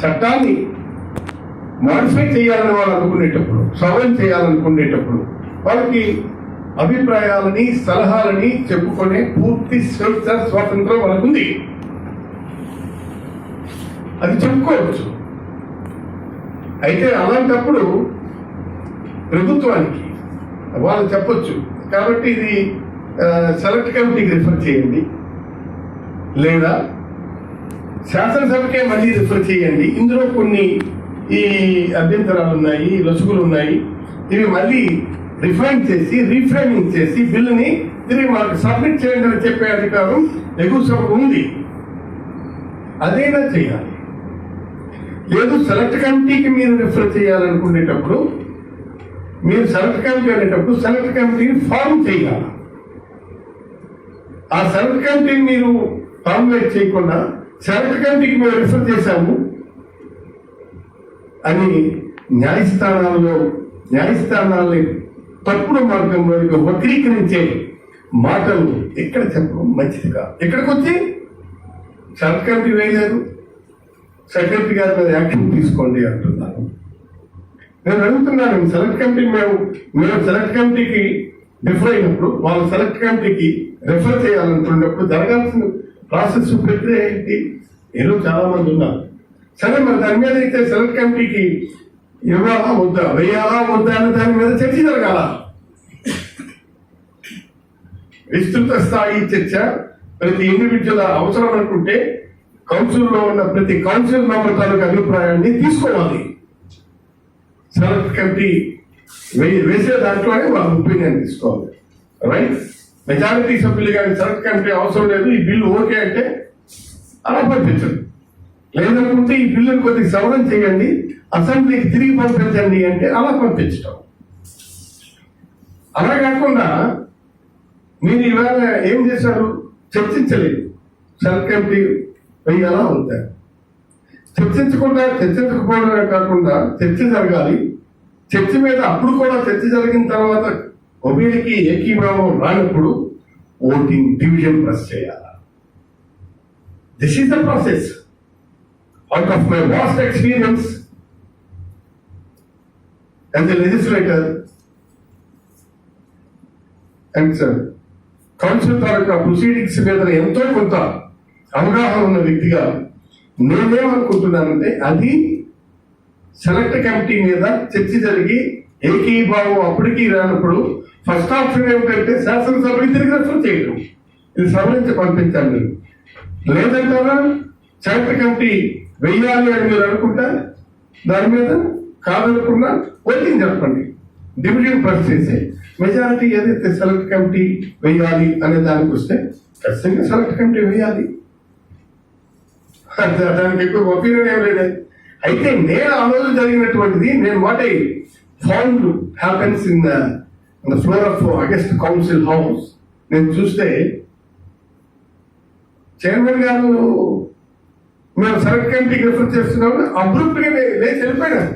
చట్టాన్ని మాడిఫై చేయాలని వాళ్ళు అనుకునేటప్పుడు, సవరణ చేయాలనుకునేటప్పుడు వాళ్ళకి అభిప్రాయాలని సలహాలని చెప్పుకునే పూర్తి స్వేచ్ఛ స్వాతంత్రం వాళ్ళకు ఉంది. అది చెప్పుకోవచ్చు. అయితే అలాంటప్పుడు ప్రభుత్వానికి వాళ్ళు చెప్పొచ్చు, కాబట్టి ఇది సెలెక్ట్ కమిటీకి రిఫర్ చేయండి, లేదా శాసనసభకే మళ్ళీ రిఫర్ చేయండి, ఇందులో కొన్ని ఈ అభ్యంతరాలు ఉన్నాయి, లొసుగులు ఉన్నాయి, ఇవి మళ్ళీ రీఫ్రేమింగ్ చేసి బిల్లుని తిరిగి మనకు సబ్మిట్ చేయండి అని చెప్పే అధికారం ఎగువ సభకు ఉంది. అదైనా చేయాలి. లేదు సెలెక్ట్ కమిటీకి మీరు రిఫర్ చేయాలనుకునేటప్పుడు, మీరు సెలెక్ట్ కమిటీ అనేటప్పుడు సెలెక్ట్ కమిటీని ఫార్మ్ చేయాలి. ఆ సెలెక్ట్ కమిటీని మీరు ఫార్ములేట్ చేయకుండా సెలెక్ట్ కమిటీకి మేము రిఫర్ చేశాము అని న్యాయస్థానాల్ని తప్పుడు మార్గంలో వక్రీకరించే మాటలు ఎక్కడ చెప్పడం మంచిదిగా. ఎక్కడికి వచ్చి సెలెక్ట్ కమిటీ వేయలేదు, సెక్రటరీ గారి మీద యాక్షన్ తీసుకోండి అంటున్నారు. నేను అడుగుతున్నాను, సెలెక్ట్ కమిటీ మేము సెలెక్ట్ కమిటీకి రిఫర్ అయినప్పుడు, వాళ్ళు సెలెక్ట్ కమిటీకి రిఫర్ చేయాలనుకున్నప్పుడు జరగాల్సిన ప్రాసెస్ ప్రక్రియ ఏంటి? ఏదో చాలా మంది ఉన్నారు. సరే, మరి దాని మీద అయితే సెలెక్ట్ కమిటీకి ఇవ్వాలా వద్దా, వేయాలా వద్దా అనే దాని మీద చర్చ జరగాల. విస్తృత స్థాయి చర్చ, ప్రతి ఇండివిజువల్ అవసరం అనుకుంటే కౌన్సిల్లో ఉన్న ప్రతి కౌన్సిల్ మెంబర్ తాలూకు అభిప్రాయాన్ని తీసుకోవాలి. సెలెక్ట్ కమిటీ వేసే దాంట్లోనే వాళ్ళ ఒపీనియన్ తీసుకోవాలి. రైట్? మెజారిటీ సభ్యులు కానీ సెలెక్ట్ కమిటీ అవసరం లేదు, ఈ బిల్లు ఓకే అంటే అలా పంపించండి. లేదనుకుంటే ఈ బిల్లును కొద్దిగా సవరణ చేయండి, అసెంబ్లీకి తిరిగి పంపించండి అంటే అలా పంపించడం. అలా కాకుండా మీరు ఇవాళ ఏం చేశారు? చర్చించలేదు. సెలెక్ట్ కమిటీ వెయ్యాలా ఉంటారు. చర్చించకపోవడమే కాకుండా చర్చ జరగాలి. చర్చ మీద అప్పుడు కూడా చర్చ జరిగిన తర్వాత ఉభయకి ఏకీభావం రానప్పుడు ఓటింగ్ డివిజన్ ప్రెస్ చేయాలి. This is the process. Out of my vast experience as a legislator and council తాలూకా ప్రొసీడింగ్స్ మీద ఎంతో కొంత అవగాహన ఉన్న వ్యక్తిగా నేనేమనుకుంటున్నానంటే, అది సెలెక్ట్ కమిటీ మీద చర్చ జరిగి ఏకీభావం అప్పటికీ రానప్పుడు ఫస్ట్ ఆప్షన్ ఏమిటంటే శాసనసభకి తిరిగి రిఫర్ చేయడం, ఇది సవరించి పంపించాలి. లేదంటారా సెలెక్ట్ కమిటీ వెయ్యాలి అని మీరు అనుకుంటా, దాని మీద కాదనుకున్నా ఓటింగ్ జరపండి, డివిజన్ ప్రెస్ చేసి మెజారిటీ ఏదైతే సెలెక్ట్ కమిటీ వేయాలి అనే దానికి వస్తే ఖచ్చితంగా సెలెక్ట్ కమిటీ వేయాలి. దానికి ఎక్కువ ఒపీనియన్ ఏం లేదు. అయితే నేను ఆ రోజు జరిగినటువంటిది, నేను what I found happens in the floor of August council house, నేను చూస్తే చైర్మన్ గారు మేము సెలెక్ట్ కమిటీకి రిఫర్ చేస్తున్నాము అభివృద్ధిగా లేచి వెళ్ళిపోయాను.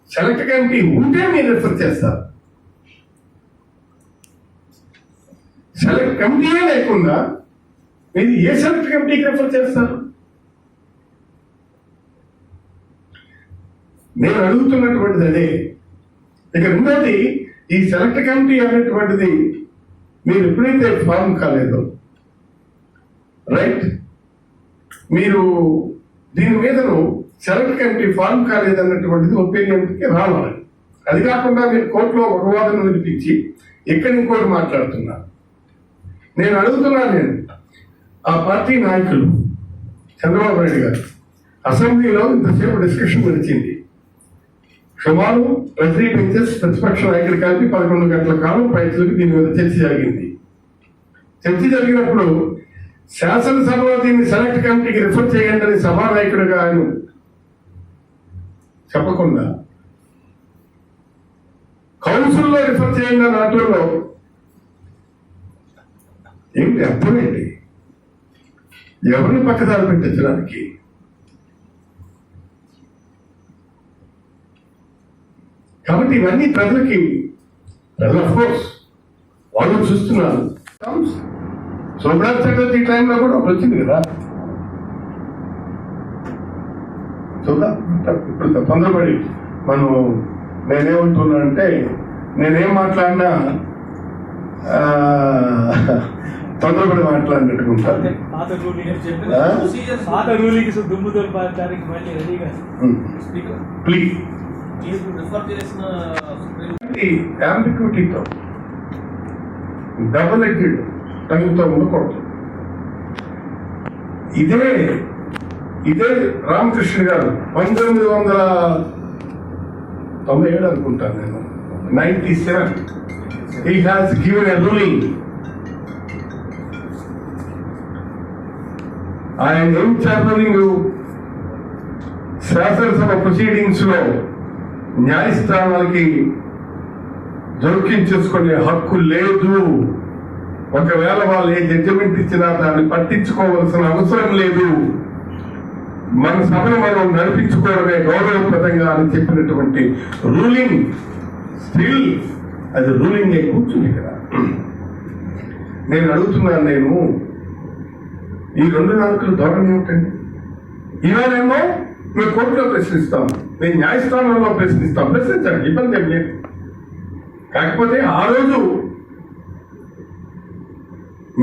సెలెక్ట్ కమిటీ ఉంటే మీరు రిఫర్ చేస్తారు. సెలెక్ట్ కమిటీయే లేకుండా మీరు ఏ సెలెక్ట్ కమిటీకి రిఫర్ చేస్తారు? నేను అడుగుతున్నటువంటిది అదే. ఇక రెండోది, ఈ సెలెక్ట్ కమిటీ అనేటువంటిది మీరు ఎప్పుడైతే ఫామ్ కాలేదో, రైట్, మీరు దీని మీదను సెలెక్ట్ కమిటీ ఫార్మ్ కాలేదన్నటువంటిది ఒపీనియన్కి రావాలి. అది కాకుండా మీరు కోర్టులో ఒక వాదన వినిపించి ఇక్కడ ఇంకోటి మాట్లాడుతున్నారు. నేను అడుగుతున్నాను, ఆ పార్టీ నాయకులు చంద్రబాబు నాయుడు గారు అసెంబ్లీలో ఇంతసేపు డిస్కషన్ నడిచింది. సుమారు 3 బెంచెస్ ప్రతిపక్ష నాయకులు కలిపి 11 గంటల కాలం పైసలకు దీని మీద చర్చ జరిగింది. చర్చ జరిగినప్పుడు శాసనసభలో దీన్ని సెలెక్ట్ కమిటీకి రిఫర్ చేయండి అని సభానాయకుడిగా ఆయన చెప్పకుండా కౌన్సిల్లో రిఫర్ చేయండి అని ఆటోలో ఏంటి అర్థం ఏంటి? ఎవరిని పక్కదారి పెట్టించడానికి? కాబట్టి ఇవన్నీ ప్రజలు ఆఫ్ కోర్స్ వాళ్ళు చూస్తున్నారు. సోమనాథ్ చక్రవర్తి టైంలో కూడా వచ్చింది కదా, చూద్దాం. ఇప్పుడు తొందరపడి మనం నేనేమంటున్నా అంటే నేనేం మాట్లాడినా తొందరపడి మాట్లాడినట్టుకుంటాను. ప్లీజ్ అంబిగ్యూటీతో డబుల్ ఎడ్జెడ్ టంగుతో ఉండకూడదు. ఇదే రామకృష్ణ గారు 1997 అనుకుంటాను నేను 97 he has given a ruling. ఆయన ఏం చేపలింగ్ శాసనసభ ప్రొసీడింగ్స్ లో న్యాయస్థానాలకి జోక్యం చేసుకునే హక్కు లేదు. ఒకవేళ వాళ్ళు ఏ జడ్జిమెంట్ ఇచ్చినా దాన్ని పట్టించుకోవాల్సిన అవసరం లేదు. మన సభను మనం నడిపించుకోవడమే గౌరవప్రదంగా అని చెప్పినటువంటి రూలింగ్ స్టిల్ అది రూలింగ్ కూర్చుంది కదా. నేను అడుగుతున్నాను, నేను ఈ 2 నాలుగుల ధోరణి ఏమిటండి? ఇవాళేమో మేము కోర్టులో ప్రశ్నిస్తాం, మేము న్యాయస్థానంలో ప్రశ్నిస్తాం. ప్రశ్నించండి, ఇబ్బంది ఏం లేదు. కాకపోతే ఆ రోజు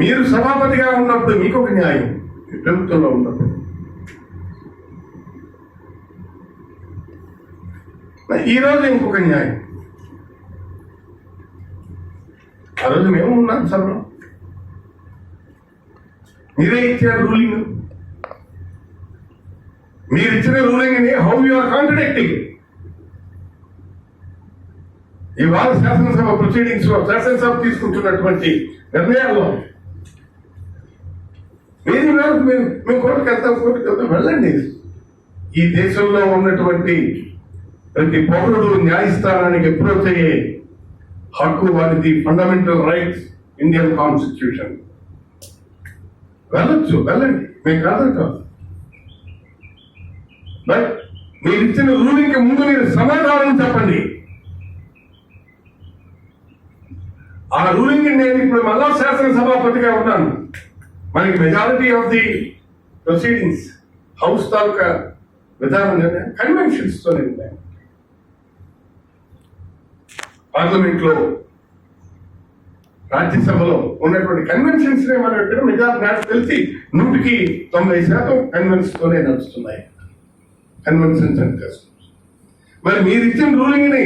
మీరు సభాపతిగా ఉన్నప్పుడు మీకు ఒక న్యాయం, ప్రభుత్వంలో ఉన్నప్పుడు ఈ రోజు ఇంకొక న్యాయం. ఆ రోజు మేము ఉన్నాం సభలో, మీరే ఇచ్చారు రూలింగ్. మీరు ఇచ్చిన రూలింగ్ ని హౌ యు ఆర్ కాంట్రడిక్టింగ్. ఇవాళ శాసనసభ ప్రొసీడింగ్స్ లో శాసనసభ తీసుకుంటున్నటువంటి నిర్ణయాల్లో మేము కోర్టుకు వెళ్తాం వెళ్ళండి. ఈ దేశంలో ఉన్నటువంటి ప్రతి పౌరుడు న్యాయస్థానానికి అప్రోచ్ అయ్యే హక్కు వారిది, ఫండమెంటల్ రైట్స్, ఇండియన్ కాన్స్టిట్యూషన్. వెళ్ళొచ్చు, వెళ్ళండి, మేము కాదంటాం. బట్ మీరు ఇచ్చిన రూలింగ్ కి ముందు మీరు సమాధానం చెప్పండి. ఆ రూలింగ్ నేను ఇప్పుడు మళ్ళా శాసనసభాపతిగా ఉన్నాను. మనకి majority of the proceedings house తాలూకా విధానం కన్వెన్షన్స్ తో నిర్ణయం. పార్లమెంట్ లో, రాజ్యసభలో ఉన్నటువంటి కన్వెన్షన్స్ నే మనం ఇక్కడ మెజారిటీ నాకు తెలిసి 100% కన్వెన్స్ తోనే నడుస్తున్నాయి. Conventions and customs. మరి మీరు ఇచ్చిన రూలింగ్ ని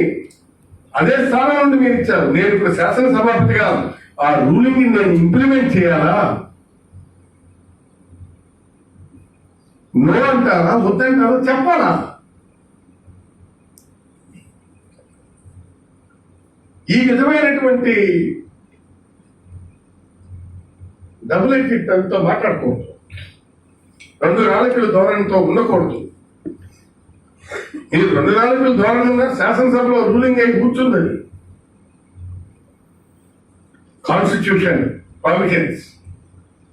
అదే స్థానం నుండి మీరు ఇచ్చారు. నేను ఇప్పుడు శాసనసభాపతిగా ఆ రూలింగ్ ని నేను ఇంప్లిమెంట్ చేయాలా, నో అంటారా, వద్దంటారా, చెప్పాలా? ఈ విధమైనటువంటి డబుల్ ఎడ్జెడ్ మాట్లాడకూడదు. 2 నాలుకల ధోరణితో ఉండకూడదు. ఇది 2 నాలుకల ధోరణి ఉన్న శాసనసభలో రూలింగ్ అయి కూర్చుందని. Constitution, provisions,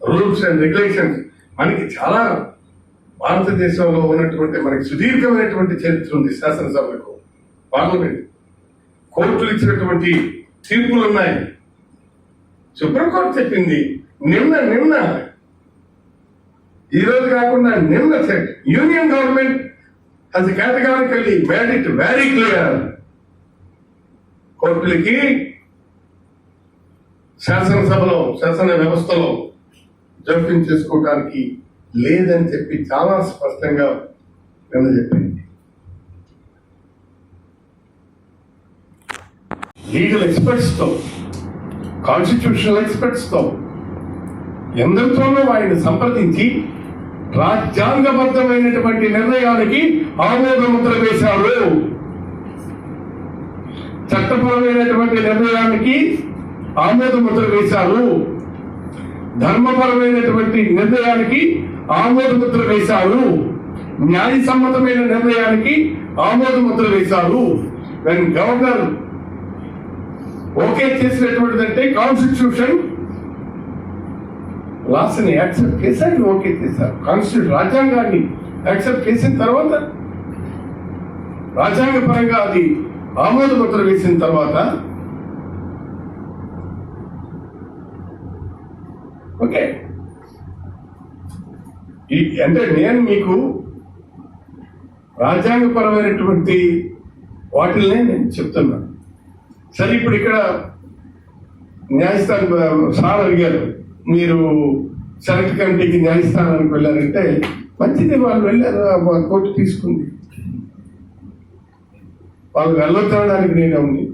rules and regulations మనకి చాలా భారతదేశంలో ఉన్నటువంటి మనకి సుదీర్ఘమైనటువంటి చరిత్ర ఉంది. శాసనసభలకు, పార్లమెంట్, కోర్టులు ఇచ్చినటువంటి తీర్పులు ఉన్నాయి. సుప్రీంకోర్టు చెప్పింది నిన్న ఈ రోజు కాకుండా నిన్న union government has categorically made it very clear. కోర్టులకి శాసనసభలో, శాసన వ్యవస్థలో జోక్యం చేసుకోవడానికి లేదని చెప్పి చాలా స్పష్టంగా నిన్న చెప్పింది. లీగల్ ఎక్స్పర్ట్స్ తో, కాన్స్టిట్యూషనల్ ఎక్స్పర్ట్స్ తో ఎందరితోనూ ఆయన సంప్రదించి రాజ్యాంగబద్ధమైనటువంటి నిర్ణయానికి ఆమోద ముద్ర వేశారు. చట్టపరమైనటువంటి నిర్ణయానికి ఆమోద ముద్ర వేశారు. ధర్మపరమైనటువంటి నిర్ణయానికి ఆమోద ముద్ర వేశారు. న్యాయసమ్మతమైన నిర్ణయానికి ఆమోద ముద్ర వేశారు. గవర్నర్ ఓకే చేసినటువంటిదంటే కాన్స్టిట్యూషన్ లాస్ని యాక్సెప్ట్ చేశారు, ఓకే చేశారు. కాన్స్టిట్యూషన్ రాజ్యాంగాన్ని యాక్సెప్ట్ చేసిన తర్వాత, రాజ్యాంగ పరంగా అది ఆమోద ముద్ర వేసిన తర్వాత ఓకే. అంటే నేను మీకు రాజ్యాంగపరమైనటువంటి వాటిల్నే నేను చెప్తున్నాను. సరే, ఇప్పుడు ఇక్కడ న్యాయస్థానం సార్ అడిగారు, మీరు సెలెక్ట్ కమిటీకి న్యాయస్థానానికి వెళ్ళారంటే మంచిది, వాళ్ళు వెళ్ళారు, కోర్టు తీసుకుంది, వాళ్ళు వెళ్ళొద్దనడానికి నేనే ఉంది,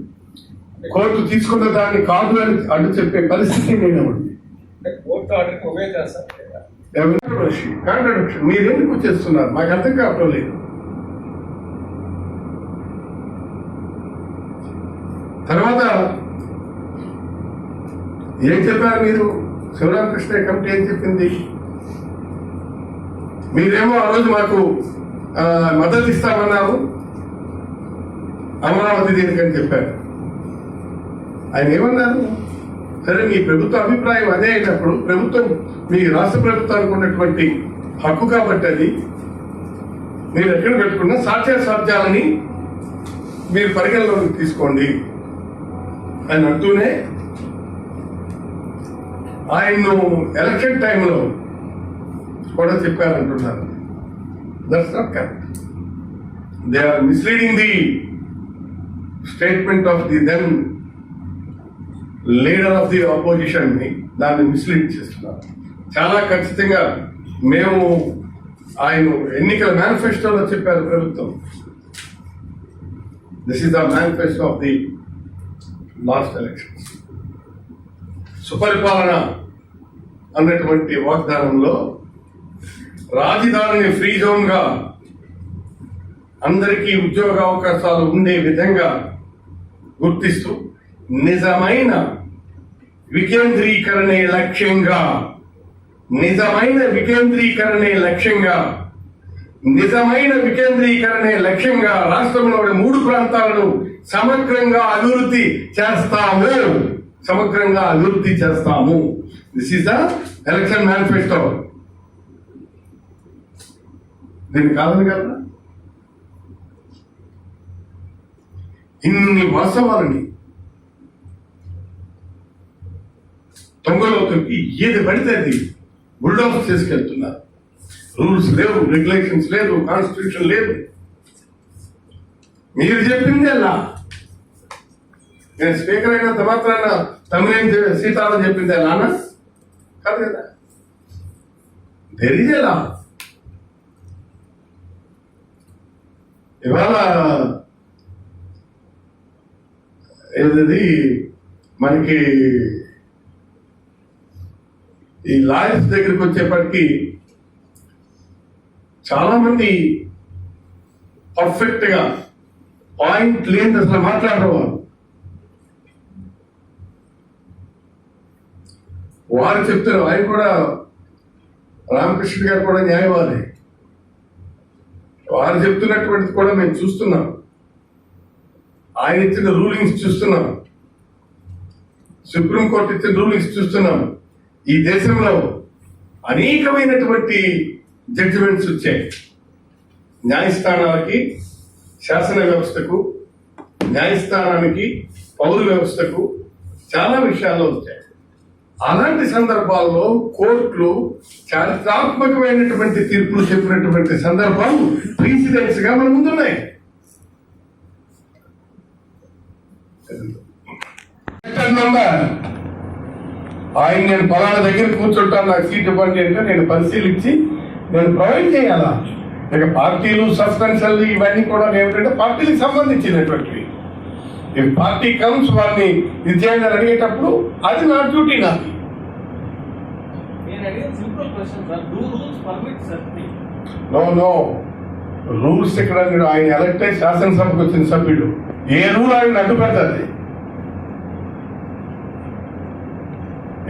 కోర్టు తీసుకున్న దాన్ని కాదు అని అడ్డు చెప్పే పరిస్థితి నేనే ఉంది. కాంట్రడిక్షన్ మీరు ఎందుకు చేస్తున్నారు మాకు అర్థం కావటం లేదు. తర్వాత ఏం చెప్పారు మీరు? శివరామకృష్ణ కమిటీ ఏం చెప్పింది? మీరేమో ఆ రోజు మాకు మద్దతు ఇస్తామన్నారు, అమరావతి దీనికని చెప్పారు. ఆయన ఏమన్నారు? సరే, మీ ప్రభుత్వ అభిప్రాయం అదే అయినప్పుడు ప్రభుత్వం మీ రాష్ట్ర ప్రభుత్వానికి ఉన్నటువంటి హక్కు కాబట్టి అది మీరు ఎక్కడ పెట్టుకున్నా సాధ్యాసాధ్యాలని మీరు పరిగణలోకి తీసుకోండి అని అంటూనే ఆయన్ను ఎలక్షన్ టైంలో కూడా చెప్పారంటున్నారు. That's not correct. They are misleading the statement of the then leader of the opposition ని దాన్ని మిస్లీడ్ చేస్తున్నారు. చాలా ఖచ్చితంగా మేము ఆయన ఎన్నికల మేనిఫెస్టోలో చెప్పారు ప్రభుత్వం, this is the manifesto of the last elections. సుపరిపాలన అన్నటువంటి వాగ్దానంలో రాజధానిని ఫ్రీ జోన్ గా అందరికీ ఉద్యోగ అవకాశాలు ఉండే విధంగా గుర్తిస్తూ నిజమైన వికేంద్రీకరణే లక్ష్యంగా నిజమైన వికేంద్రీకరణే లక్ష్యంగా రాష్ట్రంలోని 3 ప్రాంతాలను సమగ్రంగా అభివృద్ధి చేస్తాము. This is the election manifesto. దీన్ని కాదని కదా ఇన్ని వాస్తవాలని తొంగలో తొక్కి ఏది పడితే అది బుల్డోస్ చేసుకెళ్తున్నారు. రూల్స్ లేవు, రెగ్యులేషన్స్ లేదు, కాన్స్టిట్యూషన్ లేదు. మీరు చెప్పింది అలా. నేను స్పీకర్ అయినంత మాత్రాన తమిళ సీతారాం చెప్పింది అలానా? కాదు కదా. తెలియజేలా ఇవాళ ఏది మనకి ఈ లాయర్స్ దగ్గరికి వచ్చేప్పటికీ చాలా మంది పర్ఫెక్ట్ గా పాయింట్ లేని అసలు మాట్లాడేవారు. వారు చెప్తారు, ఆయన కూడా రామకృష్ణ గారు కూడా న్యాయవాది, వారు చెప్తున్నటువంటిది కూడా మేము చూస్తున్నాం. ఆయన ఇచ్చిన రూలింగ్స్ చూస్తున్నాం, సుప్రీంకోర్టు ఇచ్చిన రూలింగ్స్ చూస్తున్నాం. ఈ దేశంలో అనేకమైనటువంటి జడ్జిమెంట్స్ వచ్చాయి. న్యాయస్థానాలకి, శాసన వ్యవస్థకు, న్యాయస్థానానికి, పౌర వ్యవస్థకు చాలా విషయాల్లో వచ్చాయి. అలాంటి సందర్భాల్లో కోర్టులు చారిత్రాత్మకమైనటువంటి తీర్పులు చెప్పినటువంటి సందర్భాలు ప్రీసిడెంట్స్ గా మన ముందున్నాయి. ఆయన నేను పలానా దగ్గర కూర్చుంటాను, నాకు సీట్ ఇవ్వండి అంటే నేను పరిశీలించి నేను ప్రొవైడ్ చేయాలా? ఇక పార్టీలు సస్పెన్షన్లు ఇవన్నీ కూడా ఏమిటంటే పార్టీలకు సంబంధించినటువంటివి. ఈ పార్టీ కమ్స్ వారిని ఇది చేయాలని అడిగేటప్పుడు అది నా డ్యూటీ. నాది నో రూల్స్ ఇక్కడ ఆయన ఎలక్ట్ అయి శాసనసభకు వచ్చిన సభ్యుడు ఏ రూల్ ఆయన అడ్డు పెడతాది?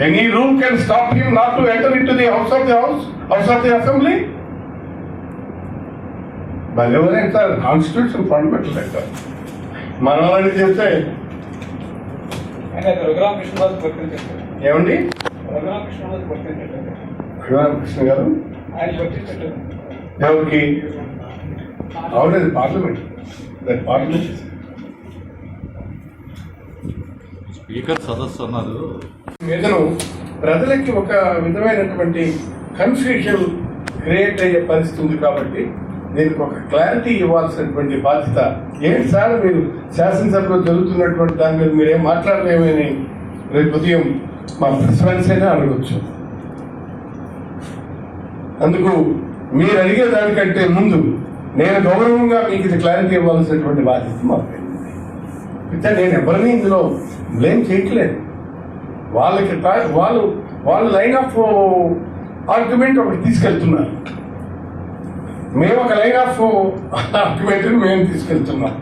Any rule can stop him not to enter into the house of the assembly? But ఎవరైనా కాన్స్టిట్యూషన్ ఫండమెంటల్ అంటారు. మన వాళ్ళని చేస్తే ఏమండి రఘురామకృష్ణ గారు ఎవరికి? అవునండి, పార్లమెంట్. స్పీకర్ సదస్సు అన్నారు. మీదను ప్రజలకి ఒక విధమైనటువంటి కన్ఫ్యూషన్ క్రియేట్ అయ్యే పరిస్థితి ఉంది కాబట్టి దీనికి ఒక క్లారిటీ ఇవ్వాల్సినటువంటి బాధ్యత. ఏంటి సార్ మీరు శాసనసభలో జరుగుతున్నటువంటి దాని మీద మీరేం మాట్లాడలేమని రేపు ఉదయం మా ప్రెస్ ఫ్రెండ్స్ అయినా అడగచ్చు. అందుకు మీరు అడిగే దానికంటే ముందు నేను గౌరవంగా మీకు ఇది క్లారిటీ ఇవ్వాల్సినటువంటి బాధ్యత మాకు. నేను ఎవరిని ఇందులో బ్లేమ్ చేయట్లేదు. వాళ్ళకి వాళ్ళు లైన్ ఆఫ్ ఆర్గ్యుమెంట్ ఒకటి తీసుకెళ్తున్నారు, మేము ఒక లైన్ ఆఫ్ ఆర్గ్యుమెంట్ మేము తీసుకెళ్తున్నాం,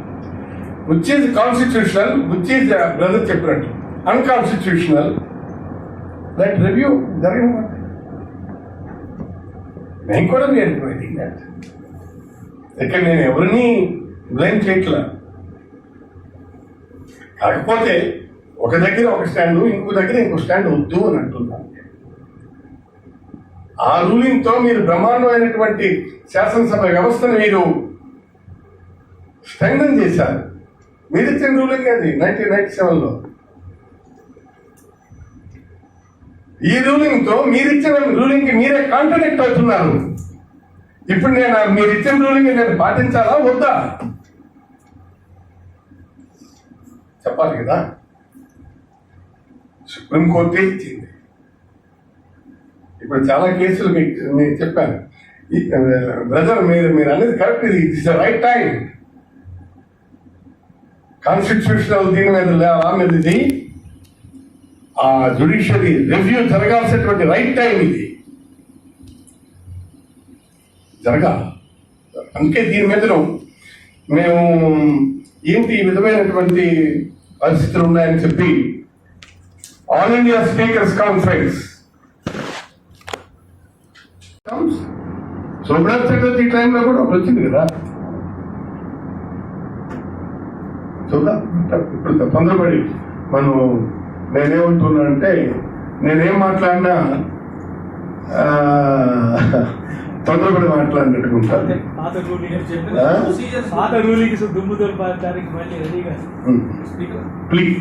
which is constitutional, which is brother చెప్పినట్టు అన్కాన్స్టిట్యూషనల్. దట్ రివ్యూ జరిగిన మేము కూడా ఇక్కడ నేను ఎవరిని బ్లేమ్ చేయట్లా. కాకపోతే ఒక దగ్గర ఒక స్టాండ్, ఇంకో దగ్గర ఇంకో స్టాండ్ వద్దు అని అంటున్నాను. ఆ రూలింగ్ తో మీరు బ్రహ్మాండమైనటువంటి శాసనసభ వ్యవస్థను మీరు స్ట్రెంగ్థన్ చేశారు. మీరు ఇచ్చిన రూలింగ్ అది 1997లో. ఈ రూలింగ్ తో మీరు ఇచ్చిన రూలింగ్ కి మీరే కాంట్రడిక్ట్ అవుతున్నారు. ఇప్పుడు మీరు ఇచ్చిన రూలింగ్ నేను పాటించాలా వద్దా చెప్పాలి కదా. సుప్రీంకోర్టే ఇచ్చింది. ఇప్పుడు చాలా కేసులు మీకు చెప్పాను. బ్రదర్ మీరు అనేది కరెక్ట్, ఇది ఇట్స్ రైట్ టైం. కాన్స్టిట్యూషనల్ దీని మీద ఇది ఆ జ్యుడిషియరీ రివ్యూ జరగాల్సినటువంటి రైట్ టైం ఇది జరగాలి. అందుకే దీని మీద మేము ఏంటి ఈ విధమైనటువంటి పరిస్థితులు ఉన్నాయని చెప్పి all India speakers conference Somnath Chakraborty టైంలో కూడా ఒకటి వచ్చింది కదా. చూద్దాం ఇప్పుడు తొందరపడి మనం నేనేమంటున్నా అంటే నేనేం మాట్లాడినా తొందరపడి మాట్లాడినట్టుకుంటాను. ప్లీజ్